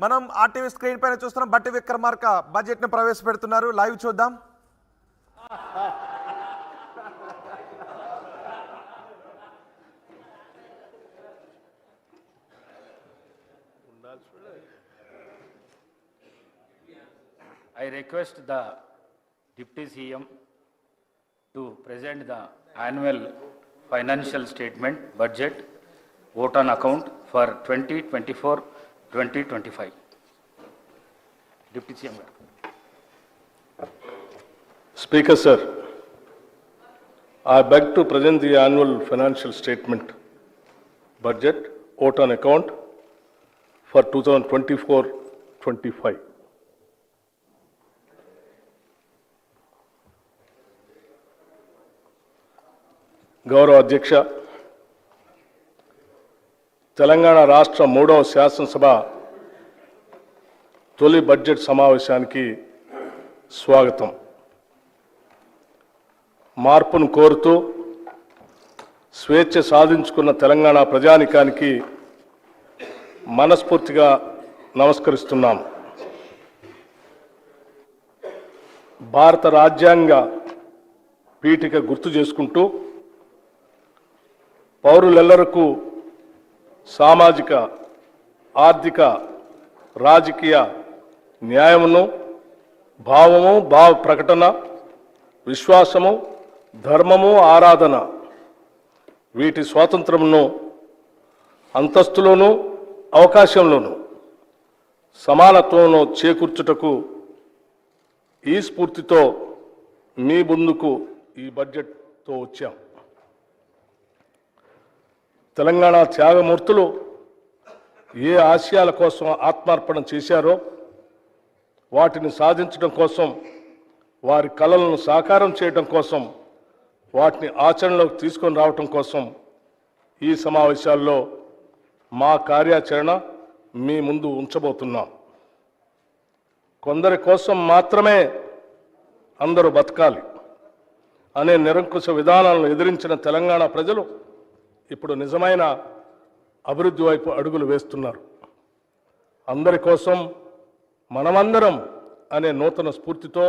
మనం RTV screen పైన చూస్తున్నాం. బట్టి విక్రమార్క బడ్జెట్ ను ప్రవేశపెడుతున్నారు. లైవ్ చూద్దాం. I request the Deputy CM to present the annual financial statement budget vote on account for 2024-2025. Deputy CM. Speaker sir, I beg to present the annual financial statement budget vote on account for 2024-25. గౌరవ అధ్యక్ష, తెలంగాణ రాష్ట్ర 3వ శాసనసభ తొలి budget సమావేశానికి స్వాగతం. మార్పును కోరుతూ స్వేచ్ఛ సాధించుకున్న తెలంగాణ ప్రజానికానికి మనస్ఫూర్తిగా నమస్కరిస్తున్నాం. భారత రాజ్యాంగ పీఠిక గుర్తు చేసుకుంటూ పౌరులెల్లరకు సామాజిక, ఆర్థిక, రాజకీయ న్యాయమును, భావము, భావ ప్రకటన, విశ్వాసము, ధర్మము, ఆరాధన వీటి స్వాతంత్రమును అంతస్తులోను, అవకాశంలోను సమానత్వంలో చేకూర్చుటకు ఈ స్ఫూర్తితో మీ ముందుకు ఈ బడ్జెట్తో వచ్చాం. తెలంగాణ త్యాగమూర్తులు ఏ ఆశయాల కోసం ఆత్మార్పణ చేశారో వాటిని సాధించడం కోసం, వారి కలలను సాకారం చేయడం కోసం, వాటిని ఆచరణలోకి తీసుకొని రావటం కోసం ఈ సమావేశాల్లో మా కార్యాచరణ మీ ముందు ఉంచబోతున్నాం. కొందరి కోసం మాత్రమే అందరూ బతకాలి అనే నిరంకుశ విధానాలను ఎదిరించిన తెలంగాణ ప్రజలు ఇప్పుడు నిజమైన అభివృద్ధి వైపు అడుగులు వేస్తున్నారు. అందరి కోసం మనమందరం అనే నూతన స్ఫూర్తితో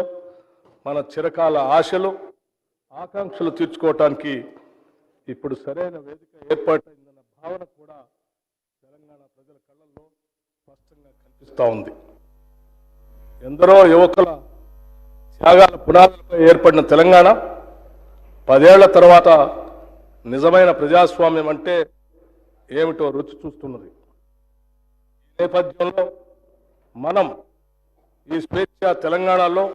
మన చిరకాల ఆశలు, ఆకాంక్షలు తీర్చుకోవటానికి ఇప్పుడు సరైన వేదిక ఏర్పాటైందన్న భావన కూడా తెలంగాణ ప్రజల కళ్ళల్లో స్పష్టంగా కనిపిస్తూ ఉంది. ఎందరో యువకుల త్యాగాల పునాదులపై ఏర్పడిన తెలంగాణ 10 ఏళ్ల తర్వాత నిజమైన ప్రజాస్వామ్యం అంటే ఏమిటో రుచి చూస్తున్నది. ఈ నేపథ్యంలో మనం ఈ స్వేచ్ఛ తెలంగాణలో